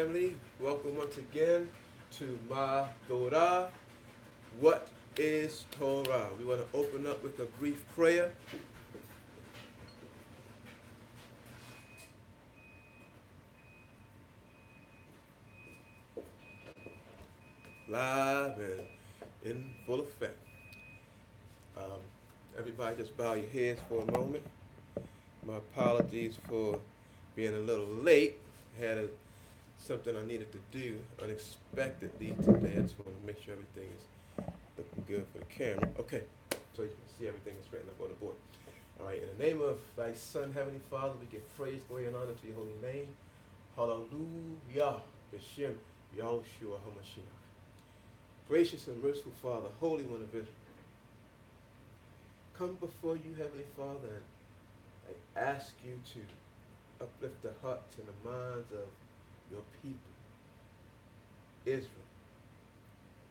family. Welcome once again to my Thurah. What is Torah? We want to open up with a brief prayer. Live and in full effect. Um, Everybody just bow your heads for a moment. My apologies for being a little late. Something I needed to do unexpectedly today. I just want to make sure everything is looking good for the camera. Okay, so you can see everything is written up on the board. All right, in the name of thy Son, Heavenly Father, we give praise, glory, and honor to your holy name. Hallelujah. B'Shem Yahushua HaMashiach. Gracious and merciful Father, Holy One of Israel, come before you, Heavenly Father, and I ask you to uplift the hearts and the minds of your people, Israel,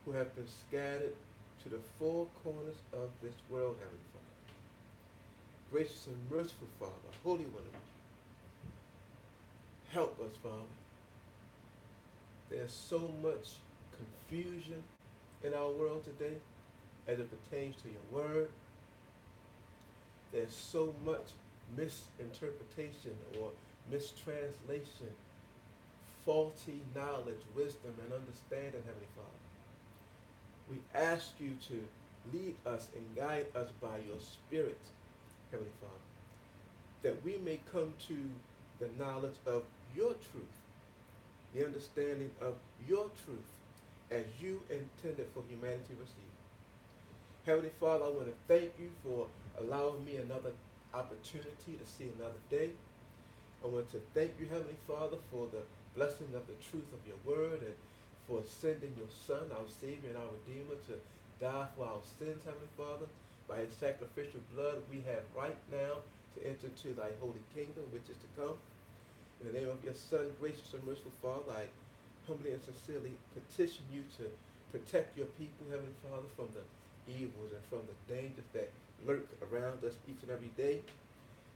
who have been scattered to the four corners of this world, Heavenly Father. Gracious and merciful Father, Holy One of Israel, help us, Father. There's so much confusion in our world today as it pertains to your word. There's so much misinterpretation or mistranslation, faulty knowledge, wisdom, and understanding, Heavenly Father. We ask you to lead us and guide us by your Spirit, Heavenly Father, that we may come to the knowledge of your truth, the understanding of your truth as you intended for humanity to receive. Heavenly Father, I want to thank you for allowing me another opportunity to see another day. I want to thank you, Heavenly Father, for the blessing of the truth of your word and for sending your Son, our Savior and our Redeemer, to die for our sins, Heavenly Father. By his sacrificial blood, we have right now to enter into thy holy kingdom, which is to come. In the name of your Son, gracious and merciful Father, I humbly and sincerely petition you to protect your people, Heavenly Father, from the evils and from the dangers that lurk around us each and every day.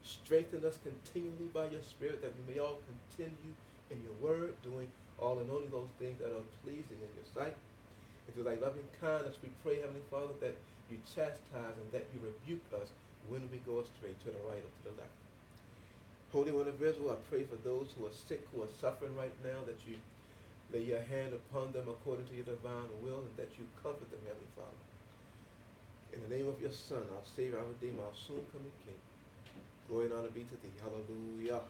Strengthen us continually by your Spirit, that we may all continue in your word, doing all and only those things that are pleasing in your sight. And through thy loving kindness, we pray, Heavenly Father, that you chastise and that you rebuke us when we go astray to the right or to the left. Holy One of Israel, I pray for those who are sick, who are suffering right now, that you lay your hand upon them according to your divine will, and that you comfort them, Heavenly Father. In the name of your Son, our Savior, our Redeemer, our soon-coming King, glory and honor be to thee. Hallelujah.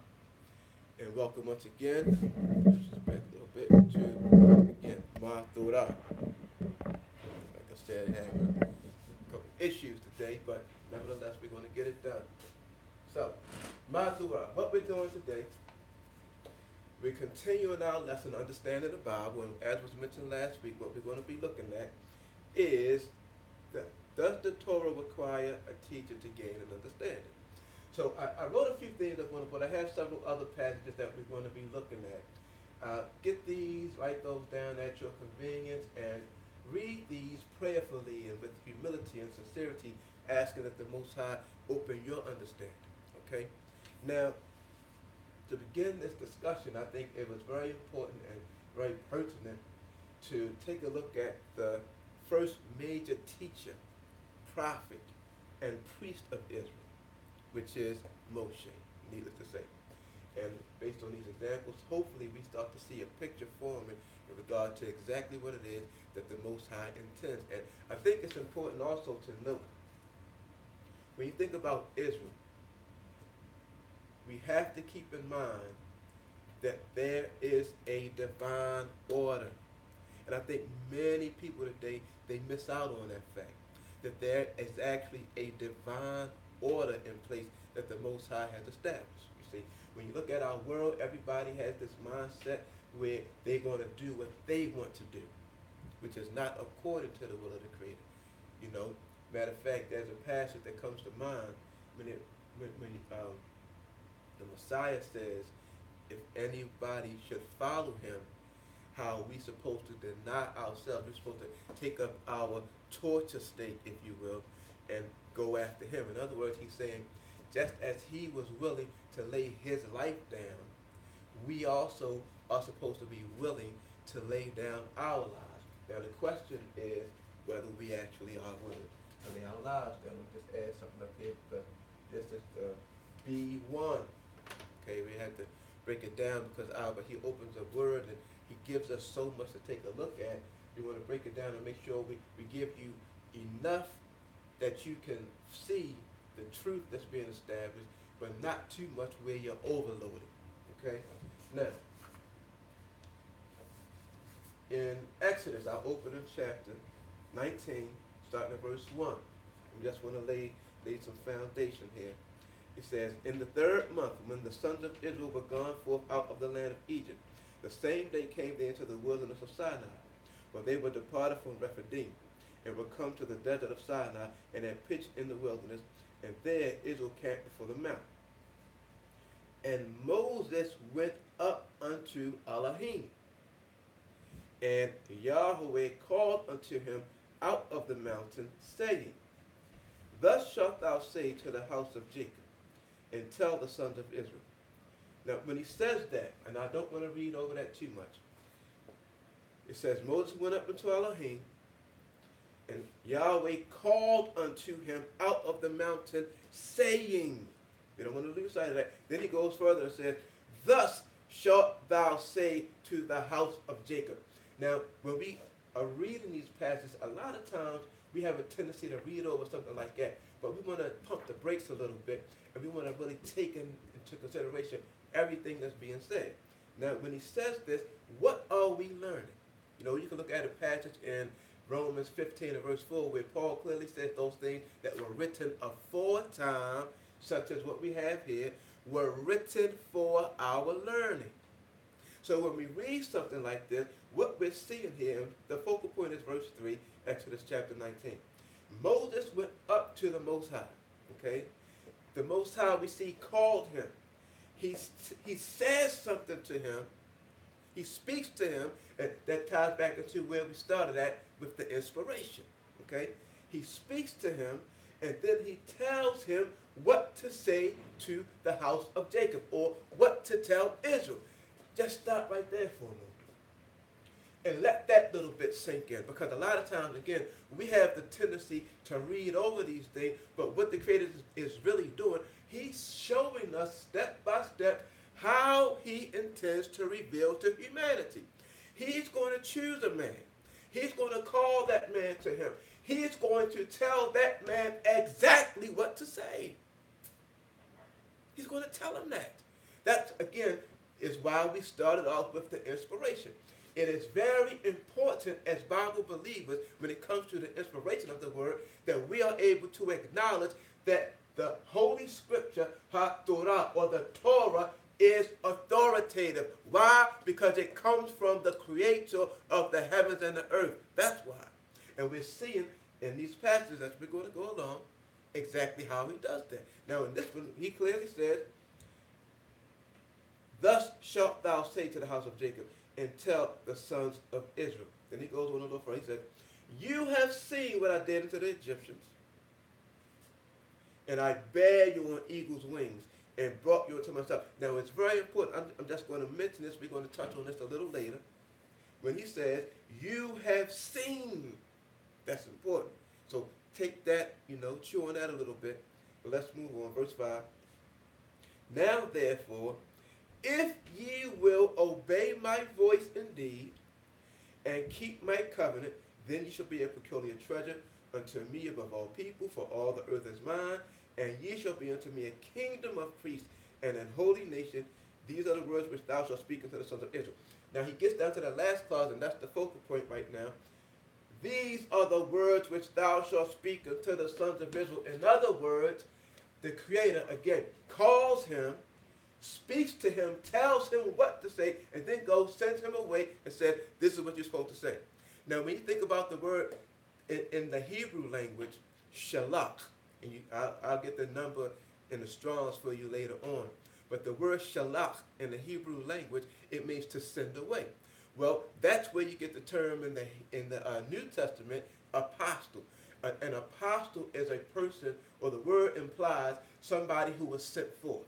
And welcome once again, just back a little bit, to, again, my Thurah. Like I said, I had a couple issues today, but nevertheless, we're going to get it done. So, my Thurah, what we're doing today, we're continuing our lesson, Understanding the Bible, and as was mentioned last week, what we're going to be looking at is, does the Torah require a teacher to gain an understanding? So I wrote a few things, but I have several other passages that we're going to be looking at. Get these, write those down at your convenience, and read these prayerfully and with humility and sincerity, asking that the Most High open your understanding. Okay? Now, to begin this discussion, I think it was very important and very pertinent to take a look at the first major teacher, prophet, and priest of Israel, which is Moshe, needless to say. And based on these examples, hopefully we start to see a picture forming in regard to exactly what it is that the Most High intends. And I think it's important also to note, when you think about Israel, we have to keep in mind that there is a divine order. And I think many people today, they miss out on that fact, that there is actually a divine order in place that the Most High has established. You see, when you look at our world, everybody has this mindset where they're going to do what they want to do, which is not according to the will of the Creator. You know, matter of fact, there's a passage that comes to mind when the Messiah says, if anybody should follow him, how we supposed to deny ourselves. We're supposed to take up our torture stake, if you will, and go after him. In other words, he's saying, just as he was willing to lay his life down, we also are supposed to be willing to lay down our lives. Now the question is whether we actually are willing to lay our lives down. Let me just add something up here because this is the B-1. Okay, we have to break it down because Albert, he opens a word and he gives us so much to take a look at. We want to break it down and make sure we give you enough that you can see the truth that's being established, but not too much where you're overloaded. Okay? Now, in Exodus, I'll open in chapter 19, starting at verse 1. We just want to lay some foundation here. It says, in the 3rd month, when the sons of Israel were gone forth out of the land of Egypt, the same day came they into the wilderness of Sinai, for they were departed from Rephidim, and were come to the desert of Sinai, and had pitched in the wilderness, and there Israel camped before the mount. And Moses went up unto Elohim, and Yahweh called unto him out of the mountain, saying, thus shalt thou say to the house of Jacob, and tell the sons of Israel. Now, when he says that, and I don't want to read over that too much, it says, Moses went up unto Elohim, and Yahweh called unto him out of the mountain, saying, you don't want to lose sight of that. Then he goes further and says, thus shalt thou say to the house of Jacob. Now, when we are reading these passages, a lot of times we have a tendency to read over something like that, but we want to pump the brakes a little bit, and we want to really take into consideration everything that's being said. Now, when he says this, what are we learning? You know, you can look at a passage in Romans 15 and verse 4 where Paul clearly says those things that were written aforetime, such as what we have here, were written for our learning. So when we read something like this, what we're seeing here, the focal point is verse 3, Exodus chapter 19. Moses went up to the Most High, okay? The Most High, we see, called him. He says something to him. He speaks to him, and that ties back into where we started at with the inspiration, okay? He speaks to him, and then he tells him what to say to the house of Jacob, or what to tell Israel. Just stop right there for a moment and let that little bit sink in, because a lot of times, again, we have the tendency to read over these things, but what the Creator is really doing, he's showing us step by step how he intends to reveal to humanity. He's going to choose a man. He's going to call that man to him. He's going to tell that man exactly what to say. He's going to tell him that. That, again, is why we started off with the inspiration. It is very important as Bible believers, when it comes to the inspiration of the word, that we are able to acknowledge that the Holy Scripture, Thurah, or the Torah, is authoritative. Why? Because it comes from the Creator of the heavens and the earth. That's why. And we're seeing in these passages, as we're going to go along, exactly how he does that. Now, in this one, he clearly says, thus shalt thou say to the house of Jacob, and tell the sons of Israel. Then he goes on a little further. He said, you have seen what I did unto the Egyptians, and I bare you on eagle's wings, and brought you unto myself. Now, it's very important. I'm just going to mention this. We're going to touch on this a little later. When he says, you have seen, that's important. So take that, chew on that a little bit. But let's move on. Verse 5. Now, therefore, if ye will obey my voice indeed, and keep my covenant, then ye shall be a peculiar treasure unto me above all people, for all the earth is mine, and ye shall be unto me a kingdom of priests and an holy nation. These are the words which thou shalt speak unto the sons of Israel. Now he gets down to the last clause, and that's the focal point right now. These are the words which thou shalt speak unto the sons of Israel. In other words, the Creator, again, calls him, speaks to him, tells him what to say, and then goes, sends him away, and says, this is what you're supposed to say. Now, when you think about the word in the Hebrew language, shalach, and I'll get the number in the Strong's for you later on, but the word shalach in the Hebrew language, it means to send away. Well, that's where you get the term in the New Testament, apostle. An apostle is a person, or the word implies somebody who was sent forth.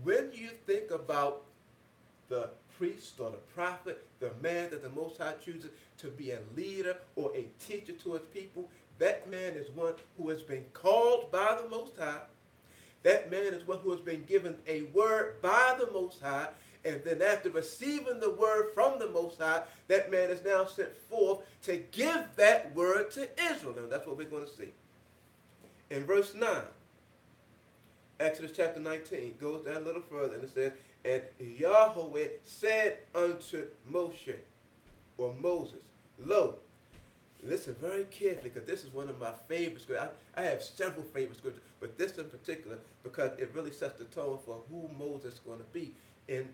When you think about the priest or the prophet, the man that the Most High chooses to be a leader or a teacher to his people, that man is one who has been called by the Most High. That man is one who has been given a word by the Most High. And then after receiving the word from the Most High, that man is now sent forth to give that word to Israel. And that's what we're going to see. In verse 9, Exodus chapter 19 goes down a little further and it says, and Yahweh said unto Moshe, or Moses, lo, listen very carefully because this is one of my favorite scriptures. I have several favorite scriptures, but this in particular because it really sets the tone for who Moses is going to be in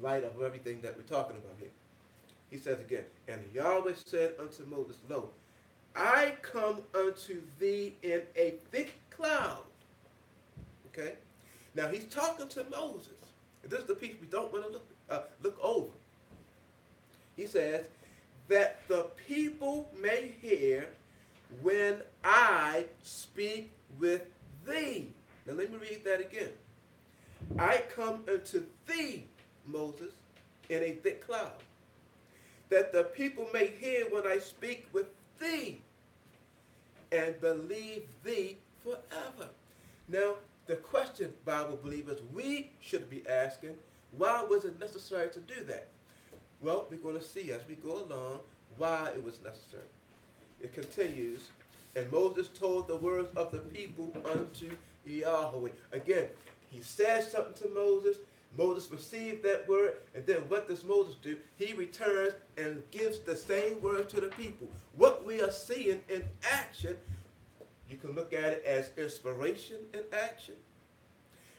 light of everything that we're talking about here. He says again, and Yahweh said unto Moses, lo, I come unto thee in a thick cloud. Okay? Now he's talking to Moses. And this is the piece we don't want to look over. He says, that the people may hear when I speak with thee. Now let me read that again. I come unto thee, Moses, in a thick cloud, that the people may hear when I speak with thee and believe thee forever. Now, the question, Bible believers, we should be asking, why was it necessary to do that? Well, we're going to see as we go along why it was necessary. It continues, and Moses told the words of the people unto Yahweh. Again, he says something to Moses. Moses received that word, and then what does Moses do? He returns and gives the same word to the people. What we are seeing in action, you can look at it as inspiration in action.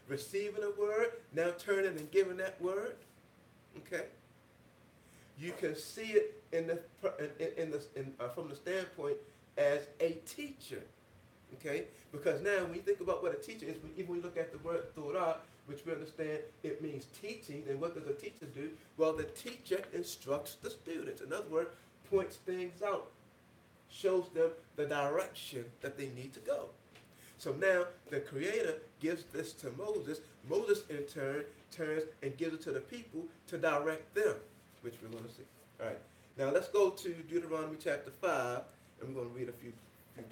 Receiving a word, now turning and giving that word. Okay? You can see it from the standpoint as a teacher. Okay? Because now when you think about what a teacher is, even when we look at the word Thurah, which we understand it means teaching, then what does a teacher do? Well, the teacher instructs the students. In other words, points things out, shows them the direction that they need to go. So now the Creator gives this to Moses. Moses, in turn, turns and gives it to the people to direct them, which we're going to see. All right. Now let's go to Deuteronomy chapter 5, and we're going to read a few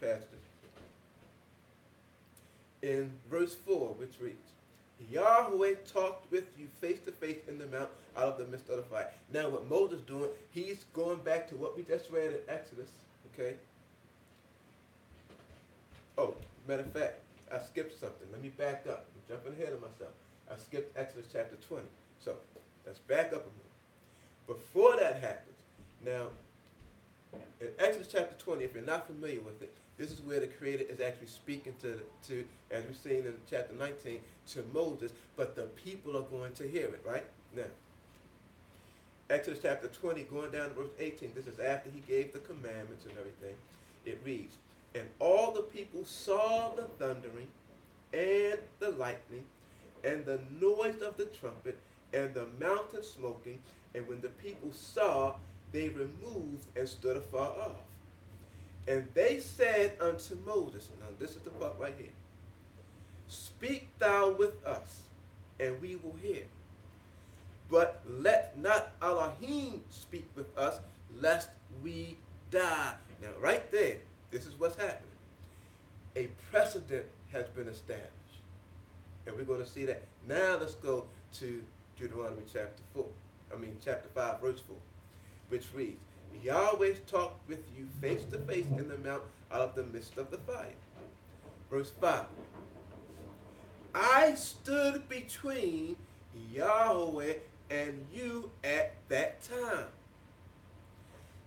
passages. In verse 4, which reads, Yahweh talked with you face to face in the mount out of the midst of the fire. Now what Moses is doing, he's going back to what we just read in Exodus. Okay. Oh, matter of fact, I skipped something. Let me back up. I'm jumping ahead of myself. I skipped Exodus chapter 20. So let's back up a minute. Before that happens, now in Exodus chapter 20, if you're not familiar with it, this is where the Creator is actually speaking to as we've seen in chapter 19, to Moses, but the people are going to hear it, right? Now, Exodus chapter 20, going down to verse 18, this is after he gave the commandments and everything. It reads, and all the people saw the thundering and the lightning and the noise of the trumpet and the mountain smoking, and when the people saw, they removed and stood afar off. And they said unto Moses, now this is the part right here, speak thou with us, and we will hear. But let not Elohim speak with us, lest we die. Now right there, this is what's happening. A precedent has been established. And we're going to see that. Now let's go to Deuteronomy chapter 5, verse 4, which reads, Yahweh talked with you face to face in the mount out of the midst of the fire. Verse 5. I stood between Yahweh and you at that time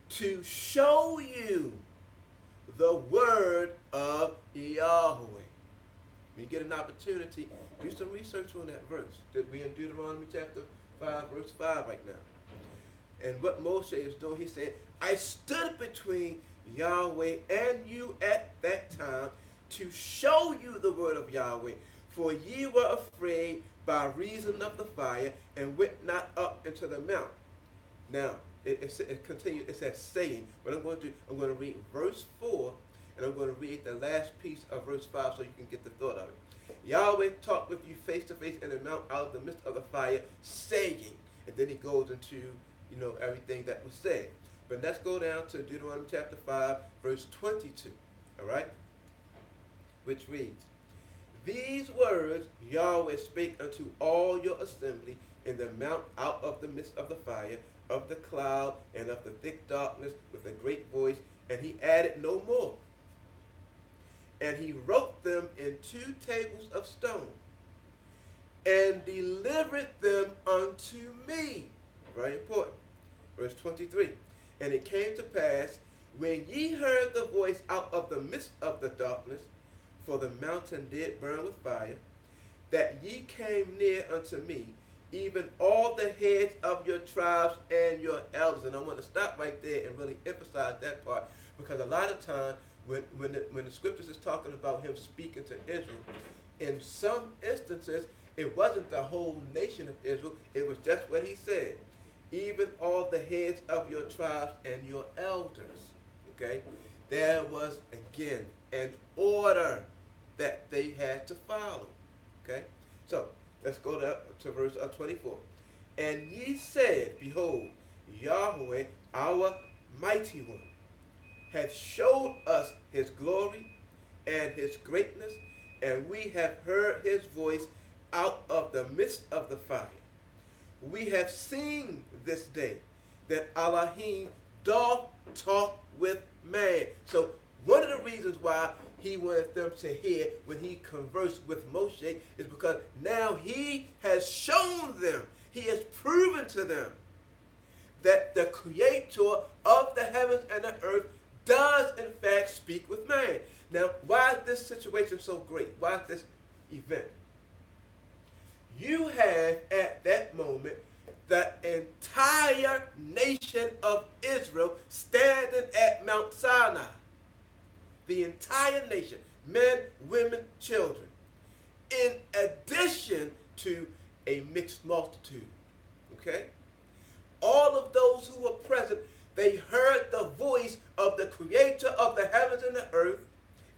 to show you the word of Yahweh. When you get an opportunity, do some research on that verse. We're in Deuteronomy chapter 5, verse 5 right now. And what Moshe is doing, he said, I stood between Yahweh and you at that time to show you the word of Yahweh. For ye were afraid by reason of the fire and went not up into the mount. Now, it continues, it says saying, but I'm going to read verse 4, and I'm going to read the last piece of verse 5 so you can get the thought of it. Yahweh talked with you face to face in the mount out of the midst of the fire, saying, and then he goes into, everything that was said. But let's go down to Deuteronomy chapter 5, verse 22, all right? Which reads, "These words Yahweh spake unto all your assembly in the mount out of the midst of the fire, of the cloud, and of the thick darkness with a great voice, and he added no more. And he wrote them in 2 tables of stone, and delivered them unto me." Very important. Verse 23. "And it came to pass, when ye heard the voice out of the midst of the darkness, for the mountain did burn with fire, that ye came near unto me, even all the heads of your tribes and your elders." And I want to stop right there and really emphasize that part, because a lot of times when the scriptures is talking about him speaking to Israel, in some instances, it wasn't the whole nation of Israel. It was just what he said. Even all the heads of your tribes and your elders. Okay? There was, again, an order that they had to follow. Okay? So, let's go to verse 24. "And ye said, Behold, Yahweh, our mighty one, hath showed us his glory and his greatness, and we have heard his voice out of the midst of the fire. We have seen this day that Elohim doth talk with man." So one of the reasons why he wanted them to hear when he conversed with Moshe is because now he has shown them, he has proven to them that the creator of the heavens and the earth does in fact speak with man. Now, why is this situation so great? Why is this event? You have at that moment the entire nation of Israel standing at Mount Sinai. The entire nation, men, women, children, in addition to a mixed multitude. Okay? All of those who were present, they heard the voice of the creator of the heavens and the earth,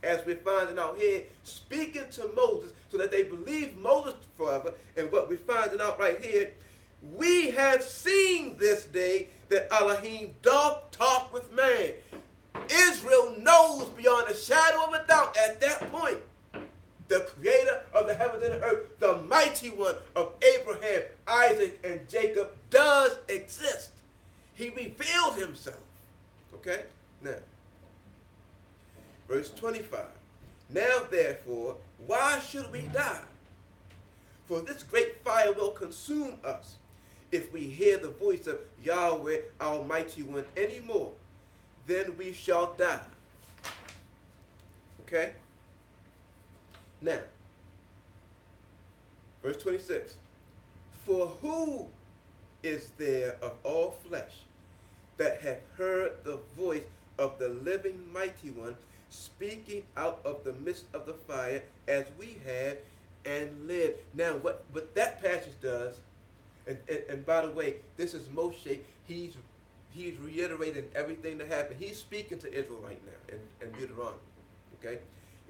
as we're finding out here, speaking to Moses so that they believe Moses forever. And what we're finding out right here, we have seen this day that Elohim doth talk with man. Israel knows beyond a shadow of a doubt at that point, the creator of the heavens and the earth, the mighty one of Abraham, Isaac, and Jacob does exist. He revealed himself. Okay? Now, verse 25. "Now therefore, why should we die? For this great fire will consume us, if we hear the voice of Yahweh, our mighty one, anymore. Then we shall die." Okay? Now, verse 26. "For who is there of all flesh that hath heard the voice of the living mighty one speaking out of the midst of the fire, as we have, and lived?" Now, what that passage does, and by the way, this is Moshe. He's reiterating everything that happened. He's speaking to Israel right now in Deuteronomy. Okay?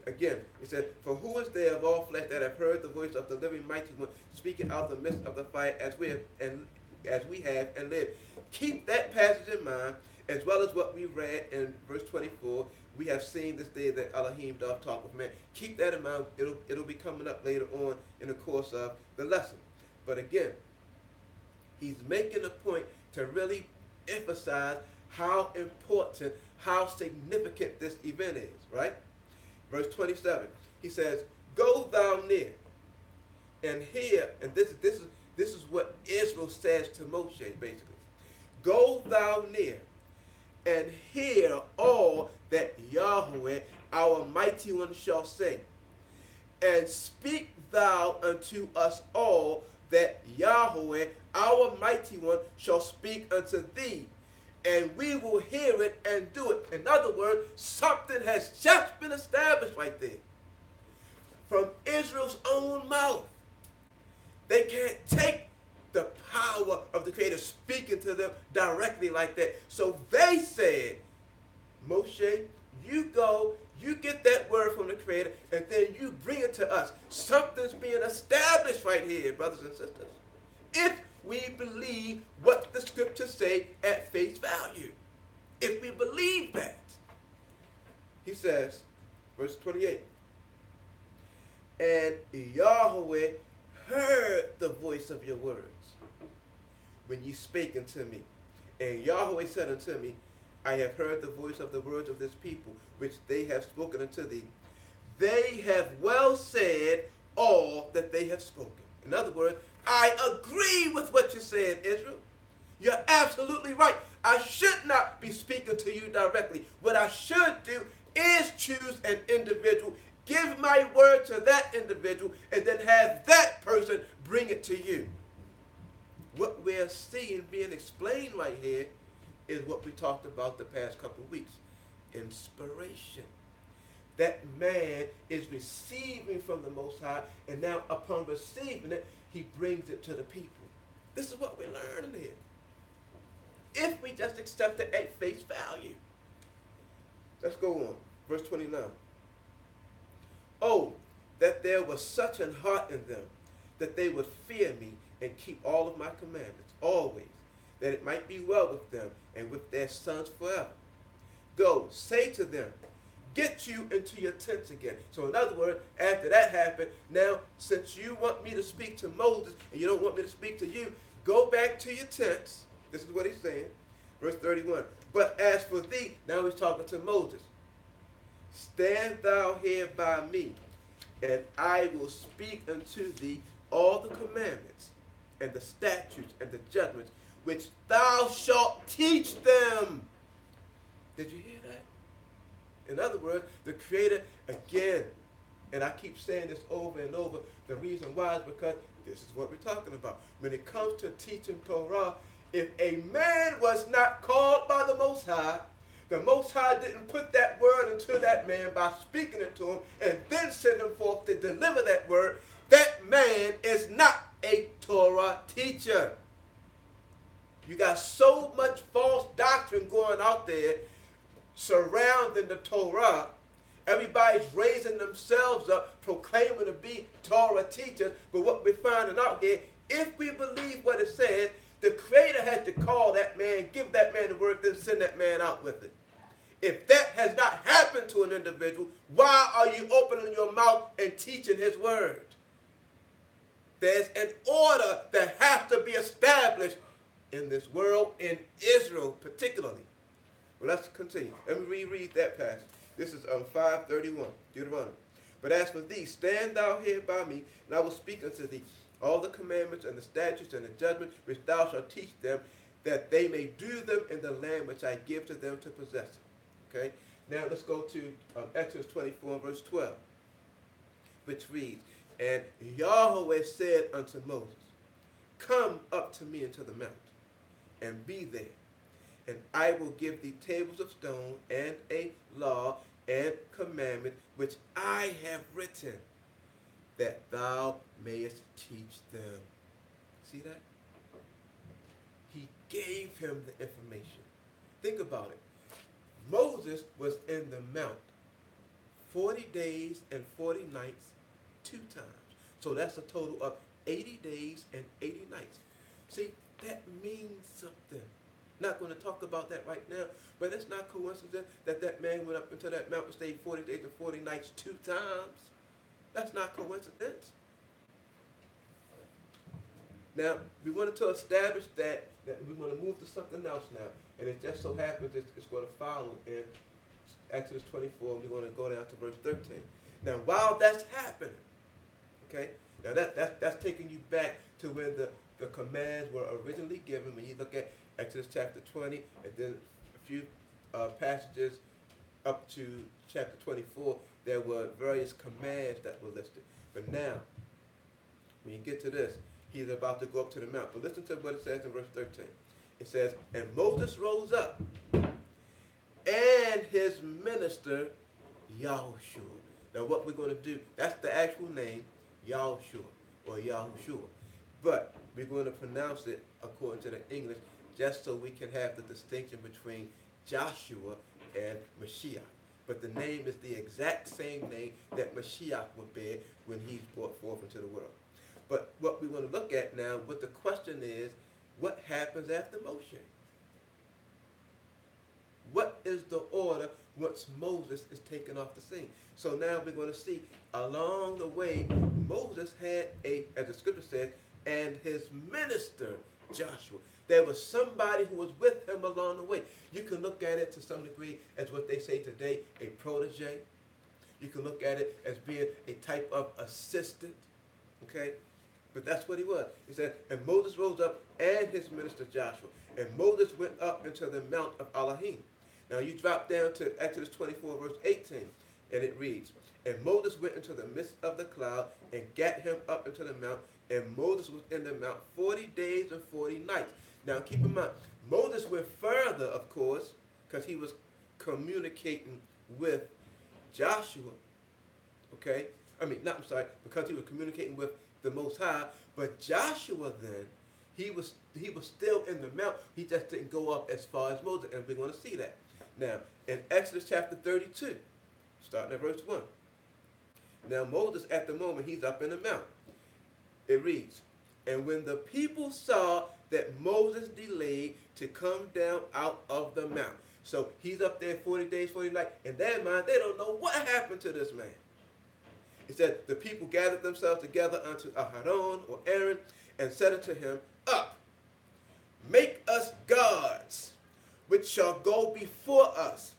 Again, he said, "For who is there of all flesh that have heard the voice of the living mighty one speaking out of the midst of the fire, as we have and lived?" Keep that passage in mind, as well as what we read in verse 24. We have seen this day that Elohim doth talk with man. Keep that in mind. It'll be coming up later on in the course of the lesson. But again, he's making a point to really emphasize how important, how significant this event is, right? Verse 27, he says, "Go thou near and hear," and this is what Israel says to Moshe, basically. "Go thou near and hear all that Yahweh, our mighty one, shall say. And speak thou unto us all that Yahweh, our mighty one, shall speak unto thee. And we will hear it and do it." In other words, something has just been established right there. From Israel's own mouth. They can't take the power of the Creator speaking to them directly like that. So they said, "Moshe, you go, you get that word from the Creator, and then you bring it to us." Something's being established right here, brothers and sisters. If we believe what the scriptures say at face value. If we believe that. He says, verse 28, and Yahweh heard the voice of your words when ye spake unto me. And Yahweh said unto me, I have heard the voice of the words of this people, which they have spoken unto thee. They have well said all that they have spoken. In other words, I agree with what you said, Israel. You're absolutely right. I should not be speaking to you directly. What I should do is choose an individual, give my word to that individual, and then have that person bring it to you. What we're seeing being explained right here is what we talked about the past couple of weeks. Inspiration. That man is receiving from the Most High, and now upon receiving it, he brings it to the people. This is what we're learning here. If we just accept it at face value. Let's go on. Verse 29. Oh, that there was such an heart in them, that they would fear me and keep all of my commandments, always, that it might be well with them and with their sons forever. Go, say to them, get you into your tents again. So in other words, after that happened, now since you want me to speak to Moses and you don't want me to speak to you, go back to your tents. This is what he's saying. Verse 31. But as for thee, now he's talking to Moses. Stand thou here by me, and I will speak unto thee all the commandments and the statutes and the judgments which thou shalt teach them. Did you hear that? In other words, the Creator again, and I keep saying this over and over, the reason why is because this is what we're talking about. When it comes to teaching Torah, if a man was not called by the Most High, the Most High didn't put that word into that man by speaking it to him and then send him forth to deliver that word, that man is not a Torah teacher. You got so much false doctrine going out there surrounding the Torah. Everybody's raising themselves up, proclaiming to be Torah teachers. But what we're finding out here, if we believe what it says, the Creator had to call that man, give that man the word, then send that man out with it. If that has not happened to an individual, why are you opening your mouth and teaching his word? There's an order that has to be established in this world, in Israel particularly. Well, let's continue. Let me reread that passage. This is 5:31, Deuteronomy. But as for thee, stand thou here by me, and I will speak unto thee all the commandments and the statutes and the judgments which thou shalt teach them, that they may do them in the land which I give to them to possess it. Okay? Now let's go to Exodus 24, verse 12, which reads, and Yahweh said unto Moses, come up to me into the mount, and be there, and I will give thee tables of stone and a law and commandment which I have written, that thou mayest teach them. See that? He gave him the information. Think about it. Moses was in the mount 40 days and 40 nights 2 times. So that's a total of 80 days and 80 nights. See, that means something. Not going to talk about that right now, but it's not coincidence that that man went up into that mountain and stayed 40 days and 40 nights 2 times. That's not coincidence. Now, we wanted to establish that we want to move to something else now. And it just so happens it's going to follow in Exodus 24. We're going to go down to verse 13. Now, while that's happening, okay, now that's taking you back to when the commands were originally given. When you look at Exodus chapter 20, and then a few passages up to chapter 24, there were various commands that were listed. But now, when you get to this, he's about to go up to the mount. But listen to what it says in verse 13. It says, and Moses rose up, and his minister, Yahushua. Now what we're going to do, that's the actual name, Yahushua, or Yahushua. But we're going to pronounce it according to the English, just so we can have the distinction between Joshua and Mashiach. But the name is the exact same name that Mashiach would bear when he's brought forth into the world. But what we want to look at now, what the question is, what happens after Moshe? What is the order once Moses is taken off the scene? So now we're going to see along the way, Moses had as the scripture says, and his minister, Joshua. There was somebody who was with him along the way. You can look at it to some degree as what they say today, a protege. You can look at it as being a type of assistant, okay? But that's what he was. He said, and Moses rose up and his minister Joshua. And Moses went up into the mount of Elohim. Now you drop down to Exodus 24, verse 18, and it reads, and Moses went into the midst of the cloud and gat him up into the mount, and Moses was in the mount 40 days and 40 nights. Now keep in mind, Moses went further, of course, because he was communicating with Joshua, okay? Because he was communicating with the Most High, but Joshua then, he was still in the mount. He just didn't go up as far as Moses, and we're going to see that. Now, in Exodus chapter 32, starting at verse 1. Now Moses, at the moment, he's up in the mount. It reads, and when the people saw that Moses delayed to come down out of the mount. So he's up there 40 days, 40 nights. In their mind, they don't know what happened to this man. It said, the people gathered themselves together unto Aharon or Aaron and said unto him, up, make us gods, which shall go before us.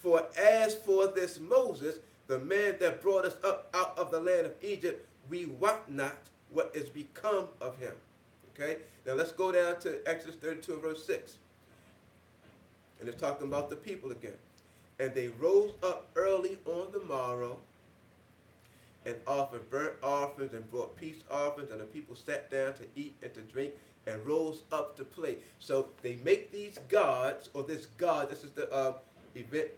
For as for this Moses, the man that brought us up out of the land of Egypt, we wot not what is become of him. Okay? Now let's go down to Exodus 32 and verse 6. And it's talking about the people again. And they rose up early on the morrow and offered burnt offerings and brought peace offerings, and the people sat down to eat and to drink and rose up to play. So they make these gods, or this god, this is the event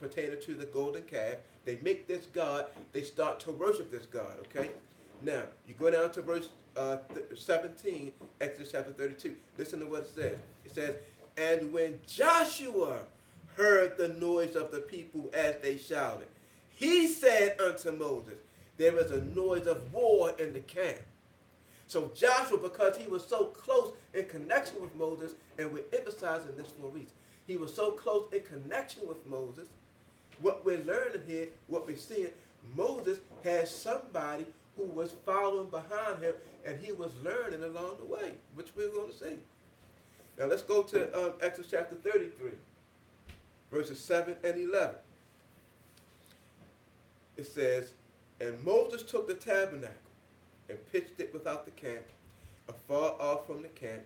pertaining to the golden calf. They make this god, they start to worship this god, okay? Now, you go down to verse 17, Exodus chapter 32. Listen to what it says. It says, and when Joshua heard the noise of the people as they shouted, he said unto Moses, there is a noise of war in the camp. So Joshua, because he was so close in connection with Moses, and we're emphasizing this for a reason, he was so close in connection with Moses, what we're learning here, what we're seeing, Moses had somebody who was following behind him, and he was learning along the way, which we're going to see. Now let's go to Exodus chapter 33, verses 7 and 11. It says, and Moses took the tabernacle and pitched it without the camp, afar off from the camp,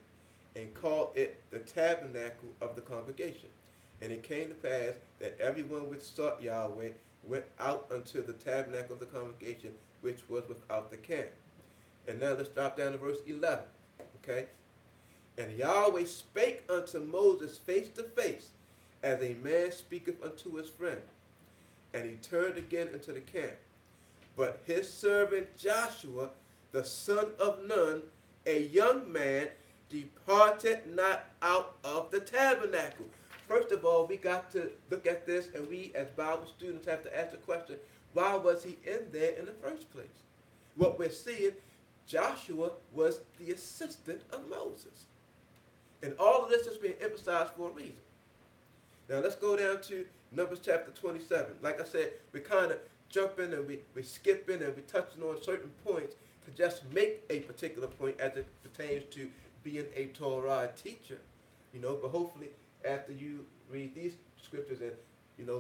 and called it the tabernacle of the congregation. And it came to pass that everyone which sought Yahweh went out unto the tabernacle of the congregation, which was without the camp. And now let's drop down to verse 11, okay? And Yahweh spake unto Moses face to face, as a man speaketh unto his friend. And he turned again into the camp. But his servant Joshua, the son of Nun, a young man, departed not out of the tabernacle. First of all, we got to look at this, and we as Bible students have to ask the question, why was he in there in the first place? What we're seeing, Joshua was the assistant of Moses. And all of this is being emphasized for a reason. Now let's go down to Numbers chapter 27. Like I said, we're kind of jumping and we're skipping and we're touching on certain points to just make a particular point as it pertains to being a Torah teacher. But hopefully after you read these scriptures and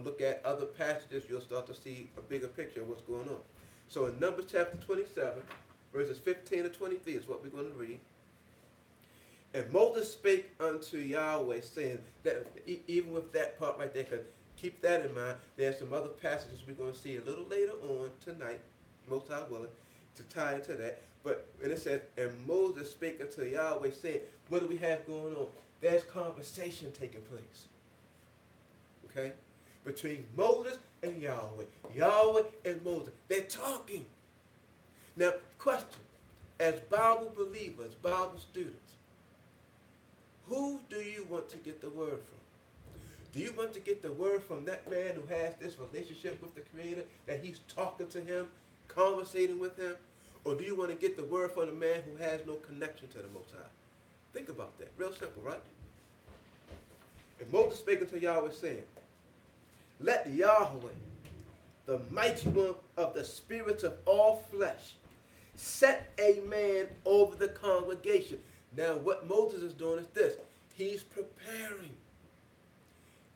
look at other passages, you'll start to see a bigger picture of what's going on. So in Numbers chapter 27, verses 15 to 23 is what we're going to read. And Moses spake unto Yahweh, saying that even with that part right there, because keep that in mind, there's some other passages we're going to see a little later on tonight, most high willing, to tie into that. But when it says, and Moses spake unto Yahweh, saying, what do we have going on? There's conversation taking place. Okay? Between Moses and Yahweh. Yahweh and Moses. They're talking. Now, question. As Bible believers, Bible students, who do you want to get the word from? Do you want to get the word from that man who has this relationship with the Creator, that he's talking to him, conversating with him? Or do you want to get the word from a man who has no connection to the Most High? Think about that. Real simple, right? And Moses spake unto Yahweh, saying, let Yahweh, the mighty one of the spirits of all flesh, set a man over the congregation. Now what Moses is doing is this. He's preparing.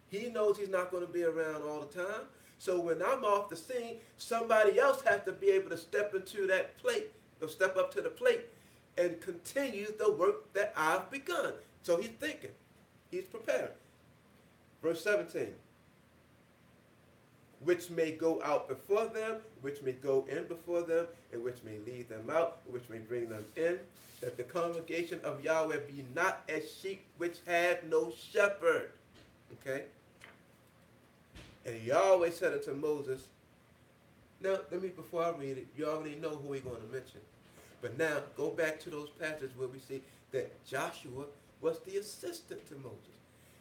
He knows he's not going to be around all the time. So when I'm off the scene, somebody else has to be able to step into that plate, or step up to the plate, and continue the work that I've begun. So he's thinking. He's preparing. Verse 17. Which may go out before them, which may go in before them, and which may lead them out, which may bring them in, that the congregation of Yahweh be not as sheep which have no shepherd. Okay? And Yahweh said unto Moses, now, before I read it, you already know who we're going to mention. But now, go back to those passages where we see that Joshua was the assistant to Moses.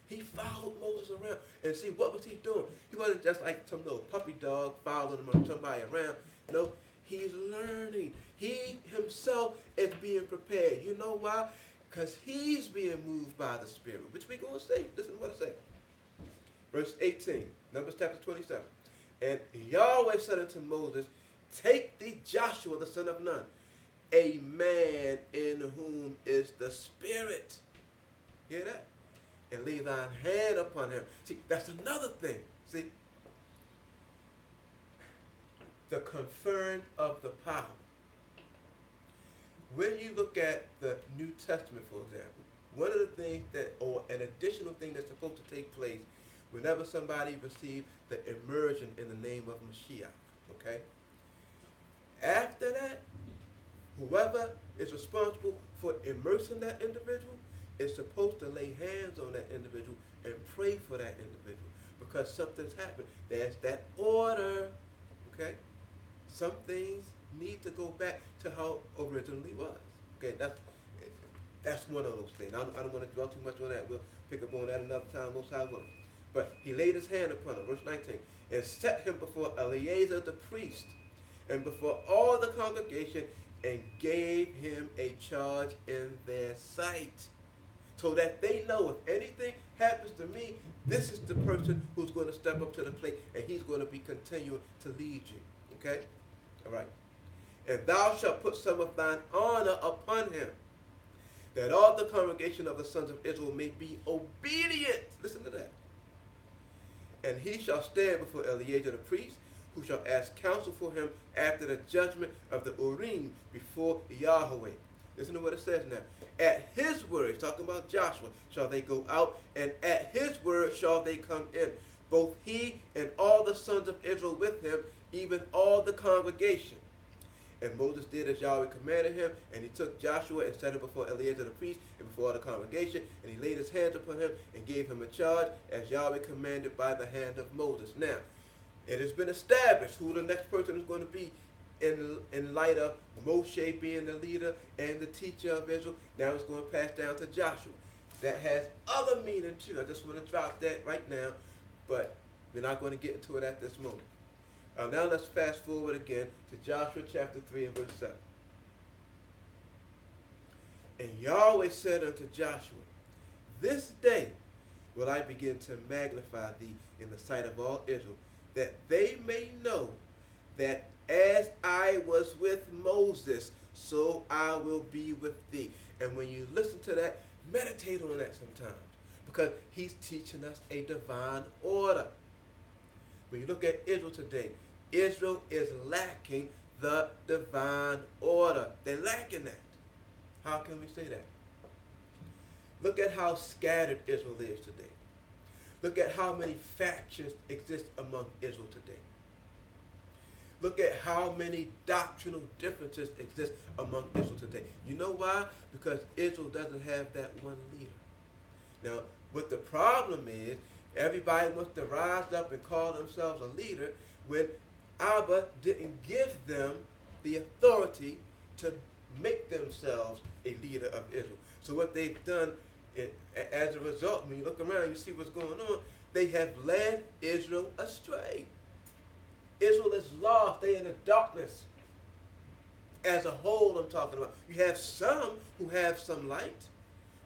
He followed Moses around. And see, what was he doing? He wasn't just like some little puppy dog following somebody around. No, he's learning. He himself is being prepared. You know why? Because he's being moved by the Spirit, which we're going to see. Listen to what it says. Verse 18, Numbers chapter 27. And Yahweh said unto Moses, take thee Joshua the son of Nun, a man in whom is the Spirit. Hear that? And lay thine hand upon him. See, that's another thing. See, the conferring of the power. When you look at the New Testament, for example, one of the things that, or an additional thing that's supposed to take place whenever somebody receives the immersion in the name of Mashiach, okay? After that, whoever is responsible for immersing that individual is supposed to lay hands on that individual and pray for that individual because something's happened. There's that order, okay? Some things need to go back to how it originally was. Okay, that's one of those things. I don't want to dwell too much on that. We'll pick up on that another time, most high will. But he laid his hand upon him, verse 19, and set him before Eleazar the priest and before all the congregation and gave him a charge in their sight, so that they know if anything happens to me, this is the person who's going to step up to the plate and he's going to be continuing to lead you. Okay? All right. And thou shalt put some of thine honor upon him, that all the congregation of the sons of Israel may be obedient. Listen to that. And he shall stand before Eleazar the priest, who shall ask counsel for him after the judgment of the Urim before Yahweh. Listen to what it says now. At his word, talking about Joshua, shall they go out, and at his word shall they come in, both he and all the sons of Israel with him, even all the congregation. And Moses did as Yahweh commanded him, and he took Joshua and set him before Eleazar the priest and before all the congregation, and he laid his hands upon him and gave him a charge as Yahweh commanded by the hand of Moses. Now, it has been established who the next person is going to be in light of Moshe being the leader and the teacher of Israel. Now it's going to pass down to Joshua. That has other meaning too. I just want to drop that right now, but we're not going to get into it at this moment. Now let's fast forward again to Joshua chapter 3 and verse 7. And Yahweh said unto Joshua, this day will I begin to magnify thee in the sight of all Israel, that they may know that as I was with Moses, so I will be with thee. And when you listen to that, meditate on that sometimes, because he's teaching us a divine order. When you look at Israel today, Israel is lacking the divine order. They're lacking that. How can we say that? Look at how scattered Israel is today. Look at how many factions exist among Israel today. Look at how many doctrinal differences exist among Israel today. You know why? Because Israel doesn't have that one leader. Now, what the problem is, everybody wants to rise up and call themselves a leader when Abba didn't give them the authority to make themselves a leader of Israel. So what they've done, as a result, when you look around, you see what's going on, they have led Israel astray. Israel is lost. They are in the darkness. as a whole I'm talking about. You have some who have some light.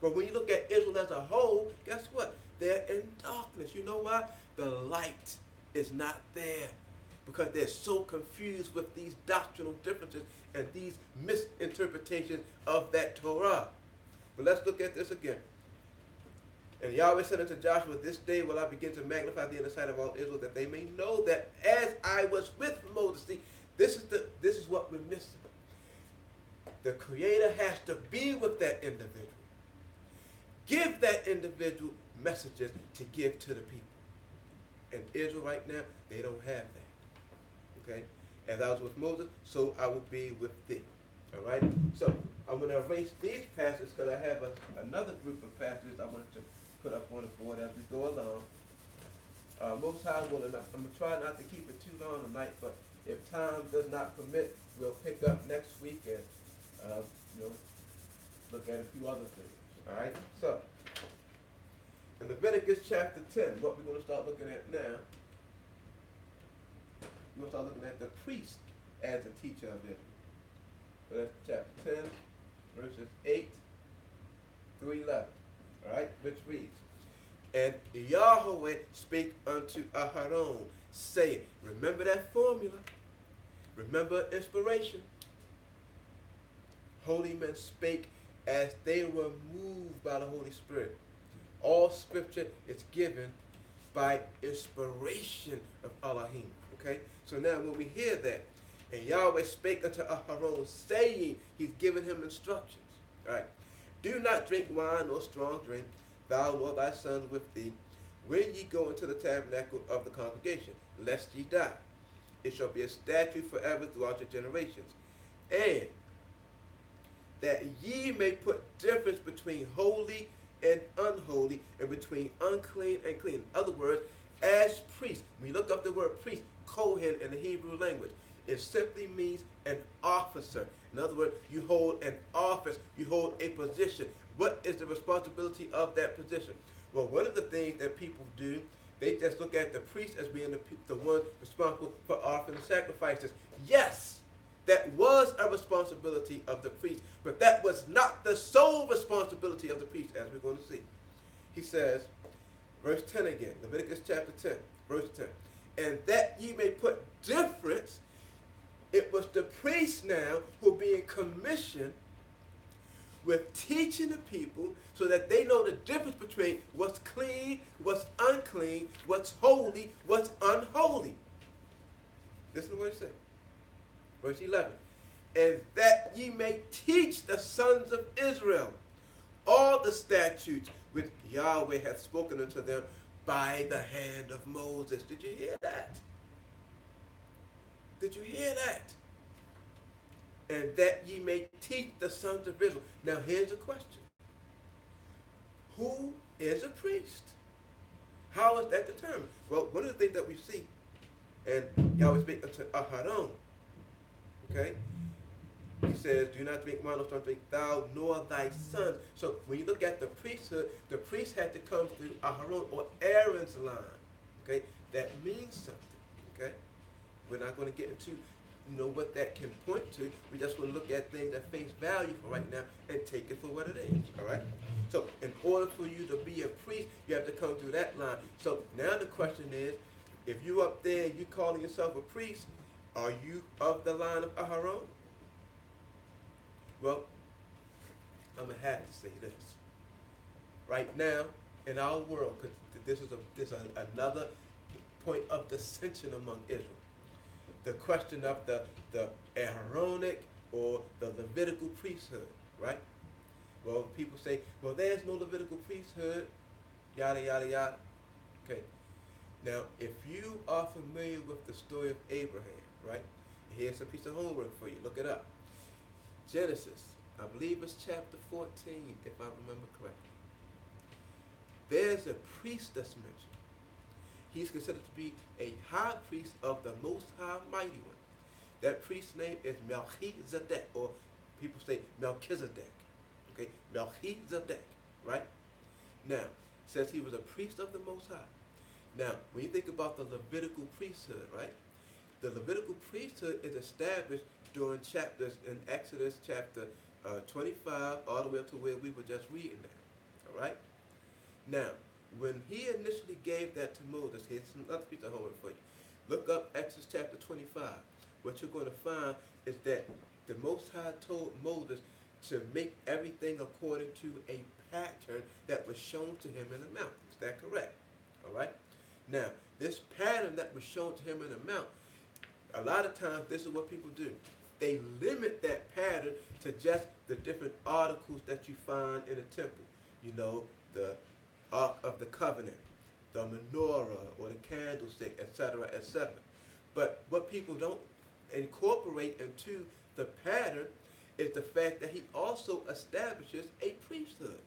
But when you look at Israel as a whole, guess what? They're in darkness. You know why? The light is not there because they're so confused with these doctrinal differences and these misinterpretations of that Torah. But let's look at this again. And Yahweh said unto Joshua, this day will I begin to magnify thee in the sight of all Israel, that they may know that as I was with Moses. See, this is what we're missing. The Creator has to be with that individual. Give that individual messages to give to the people. And Israel right now, they don't have that. Okay? As I was with Moses, so I will be with thee. All right? So I'm going to erase these passages because I have another group of passages I wanted to put up on the board as we go along. Most High will, I'm going to try not to keep it too long tonight, but if time does not permit, we'll pick up next week and look at a few other things. All right? So, in Leviticus chapter 10, what we're going to start looking at now, we're going to start looking at the priest as a teacher of Israel. So that's chapter 10, verses 8 through 11. All right? Which reads, and Yahweh spake unto Aharon, saying, remember that formula. Remember inspiration. Holy men spake as they were moved by the Holy Spirit. All scripture is given by inspiration of Elohim. Okay? So now when we hear that, and Yahweh spake unto Aharon, saying, he's giving him instructions. All right? Do not drink wine or strong drink, thou nor thy sons with thee, when ye go into the tabernacle of the congregation, lest ye die. It shall be a statute forever throughout your generations. And that ye may put difference between holy and unholy, and between unclean and clean. In other words, as priests, when you look up the word priest, kohen in the Hebrew language, it simply means an officer. In other words, you hold an office, you hold a position. What is the responsibility of that position? Well, one of the things that people do, they just look at the priest as being the one responsible for offering sacrifices. Yes, that was a responsibility of the priest, but that was not the sole responsibility of the priest, as we're going to see. He says, verse 10 again, Leviticus chapter 10, verse 10, and that ye may put difference. It was the priests now who were being commissioned with teaching the people so that they know the difference between what's clean, what's unclean, what's holy, what's unholy. Listen to what it says. Verse 11. And that ye may teach the sons of Israel all the statutes which Yahweh hath spoken unto them by the hand of Moses. Did you hear that? Did you hear that? And that ye may teach the sons of Israel. Now here's a question. Who is a priest? How is that determined? Well, one of the things that we see, and Yahweh speaks unto Aharon, okay? He says, do not drink wine or strong drink, thou nor thy sons. So when you look at the priesthood, the priest had to come through Aharon or Aaron's line. Okay? That means something. Okay? We're not going to get into what that can point to. We just want to look at things at face value for right now and take it for what it is. All right? So in order for you to be a priest, you have to come through that line. So now the question is, if you up there and you calling yourself a priest, are you of the line of Aharon? Well, I'm going to have to say this. Right now, in our world, because this is another point of dissension among Israel, the question of the Aaronic or the Levitical priesthood, right? Well, people say, well, there's no Levitical priesthood, yada, yada, yada. Okay. Now, if you are familiar with the story of Abraham, right? Here's a piece of homework for you. Look it up. Genesis, I believe it's chapter 14, if I remember correctly. There's a priest that's mentioned. He's considered to be a high priest of the Most High Mighty One. That priest's name is Melchizedek, or people say Melchizedek. Okay, Melchizedek, right? Now, it says he was a priest of the Most High. Now, when you think about the Levitical priesthood, right? The Levitical priesthood is established during chapters in Exodus chapter 25 all the way up to where we were just reading that. All right? Now, when he initially gave that to Moses, here's another piece of homework for you. Look up Exodus chapter 25. What you're going to find is that the Most High told Moses to make everything according to a pattern that was shown to him in the mountain. Is that correct? All right? Now, this pattern that was shown to him in the mountain, a lot of times this is what people do. They limit that pattern to just the different articles that you find in a temple. You know, the Ark of the Covenant, the menorah or the candlestick, etc., etc. But what people don't incorporate into the pattern is the fact that he also establishes a priesthood.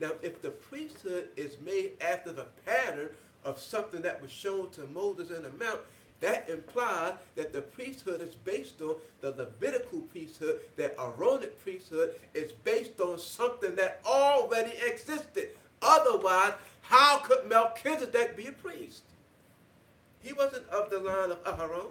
Now, if the priesthood is made after the pattern of something that was shown to Moses in the mount, that implies that the priesthood is based on the Levitical priesthood, that Aaronic priesthood is based on something that already existed. Otherwise, how could Melchizedek be a priest? He wasn't of the line of Aaron.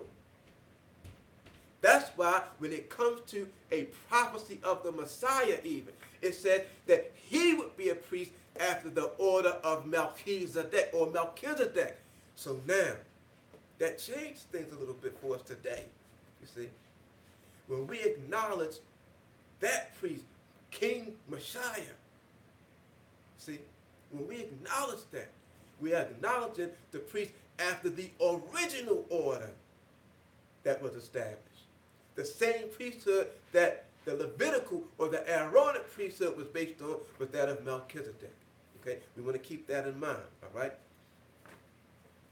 That's why when it comes to a prophecy of the Messiah even, it said that he would be a priest after the order of Melchizedek or Melchizedek. So now, that changed things a little bit for us today, you see. When we acknowledge that priest, King Messiah, see, when we acknowledge that, we are acknowledging the priest after the original order that was established. The same priesthood that the Levitical or the Aaronic priesthood was based on was that of Melchizedek. Okay, we want to keep that in mind, all right?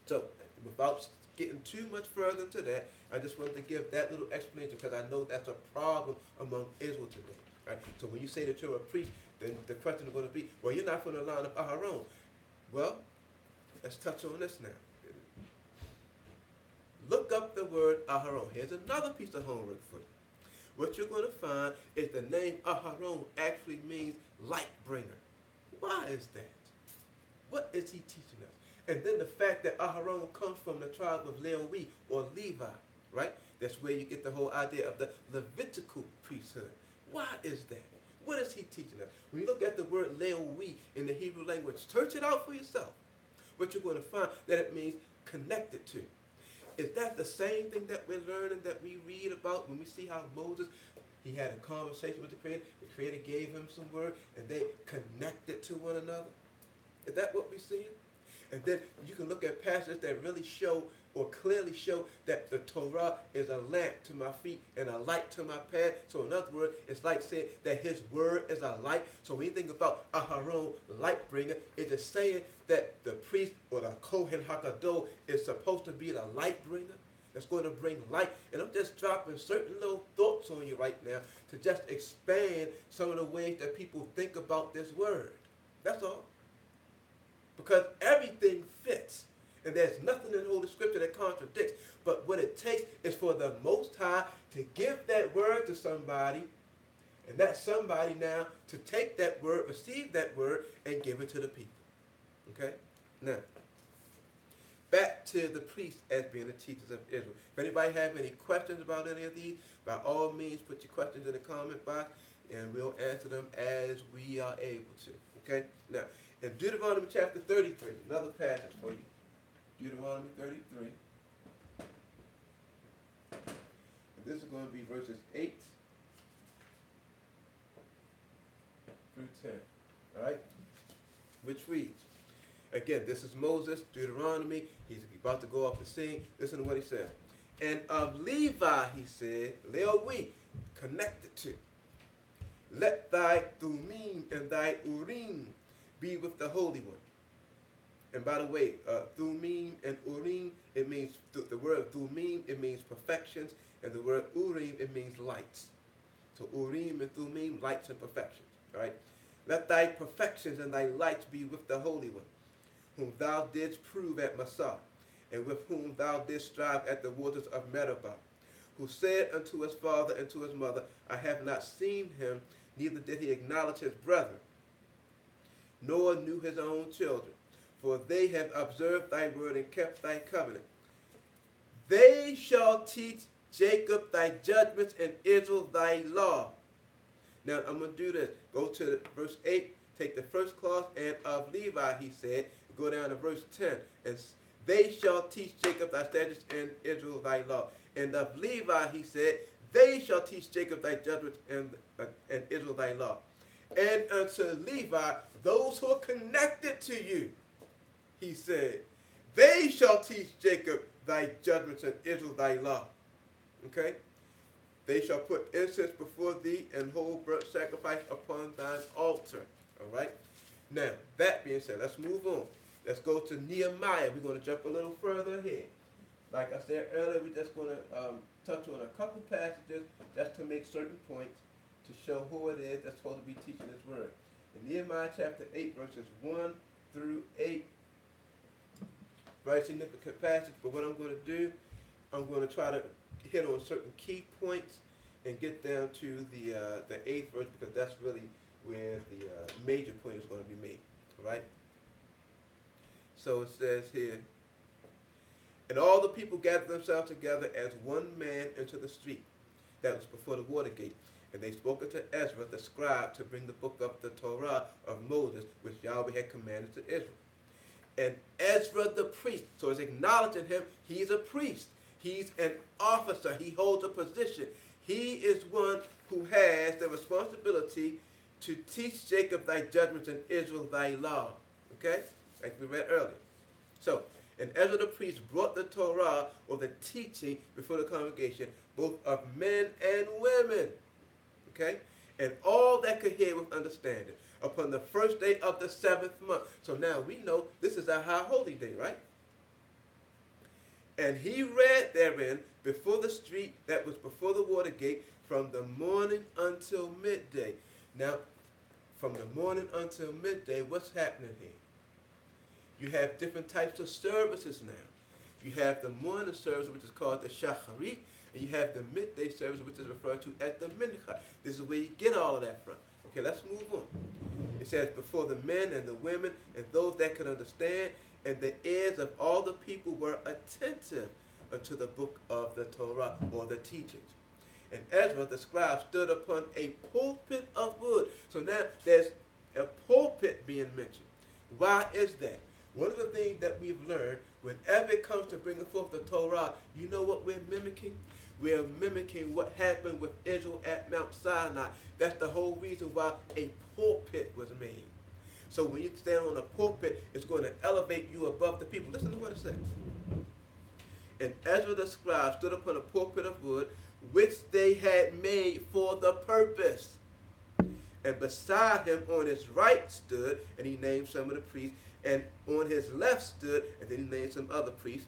So, without getting too much further into that, I just wanted to give that little explanation because I know that's a problem among Israel today. Right? So when you say that you're a priest, then the question is going to be, well, you're not from the line of Aaron. Well, let's touch on this now. Look up the word Aharon. Here's another piece of homework for you. What you're going to find is the name Aharon actually means light bringer. Why is that? What is he teaching us? And then the fact that Aharon comes from the tribe of Levi or Levi, right? That's where you get the whole idea of the Levitical priesthood. Why is that? What is he teaching us? When you look at the word Levi in the Hebrew language, search it out for yourself. What you're going to find that it means connected to. Is that the same thing that we're learning, that we read about when we see how Moses, he had a conversation with the Creator, the Creator gave him some word, and they connected to one another? Is that what we're seeing? And then you can look at passages that really show or clearly show that the Torah is a lamp to my feet and a light to my path. So in other words, it's like saying that his word is a light. So when you think about Aharon, light bringer, it is saying that the priest or the Kohen HaGadol is supposed to be the light bringer that's going to bring light. And I'm just dropping certain little thoughts on you right now to just expand some of the ways that people think about this word. That's all. Because everything fits. And there's nothing in Holy Scripture that contradicts. But what it takes is for the Most High to give that word to somebody, and that somebody now to take that word, receive that word, and give it to the people. Okay? Now, back to the priests as being the teachers of Israel. If anybody have any questions about any of these, by all means, put your questions in the comment box, and we'll answer them as we are able to. Okay? Now, in Deuteronomy chapter 33, another passage for you. Deuteronomy 33. And this is going to be verses 8 through 10. All right? Which reads, again, this is Moses, Deuteronomy. He's about to go off the scene. Listen to what he said. And of Levi, he said, Levi, connected to. Let thy Thummim and thy Urim be with the Holy One. And by the way, Thummim and Urim, it means, the word Thummim, it means perfections, and the word Urim, it means lights. So Urim and Thummim, lights and perfections. All right? Let thy perfections and thy lights be with the Holy One, whom thou didst prove at Massah, and with whom thou didst strive at the waters of Meribah, who said unto his father and to his mother, I have not seen him, neither did he acknowledge his brethren, nor knew his own children. For they have observed thy word and kept thy covenant. They shall teach Jacob thy judgments and Israel thy law. Now I'm going to do this. Go to verse 8, take the first clause, and of Levi, he said, go down to verse 10, and they shall teach Jacob thy statutes and Israel thy law. And of Levi, he said, they shall teach Jacob thy judgments and Israel thy law. And unto Levi, those who are connected to you, he said, they shall teach Jacob thy judgments and Israel thy law. Okay? They shall put incense before thee and hold burnt sacrifice upon thine altar. All right? Now, that being said, let's move on. Let's go to Nehemiah. We're going to jump a little further ahead. Like I said earlier, we're just going to touch on a couple passages just to make certain points to show who it is that's supposed to be teaching this word. In Nehemiah chapter 8, verses 1 through 8, very significant passage, but what I'm going to do, I'm going to try to hit on certain key points and get down to the 8th verse, because that's really where the major point is going to be made. All right? So it says here, and all the people gathered themselves together as one man into the street that was before the water gate. And they spoke unto Ezra the scribe to bring the book of the Torah of Moses, which Yahweh had commanded to Israel. And Ezra the priest, so it's acknowledging him, he's a priest. He's an officer. He holds a position. He is one who has the responsibility to teach Jacob thy judgments and Israel thy law. Okay? Like we read earlier. So, and Ezra the priest brought the Torah, or the teaching, before the congregation, both of men and women. Okay? And all that could hear with understanding, upon the first day of the 7th month. So now we know this is our high holy day, right? And he read therein before the street that was before the water gate from the morning until midday. Now, from the morning until midday, what's happening here? You have different types of services now. You have the morning service, which is called the Shacharit, and you have the midday service, which is referred to as the Mincha. This is where you get all of that from. Okay, let's move on. It says, before the men and the women and those that could understand, and the ears of all the people were attentive unto the book of the Torah, or the teachings. And Ezra the scribe stood upon a pulpit of wood. So now there's a pulpit being mentioned. Why is that? One of the things that we've learned, whenever it comes to bringing forth the Torah, you know what we're mimicking? We're mimicking what happened with Israel at Mount Sinai. That's the whole reason why a pulpit was made. So when you stand on a pulpit, it's going to elevate you above the people. Listen to what it says. And Ezra the scribe stood upon a pulpit of wood, which they had made for the purpose. And beside him on his right stood, and he named some of the priests, and on his left stood, and then he named some other priests.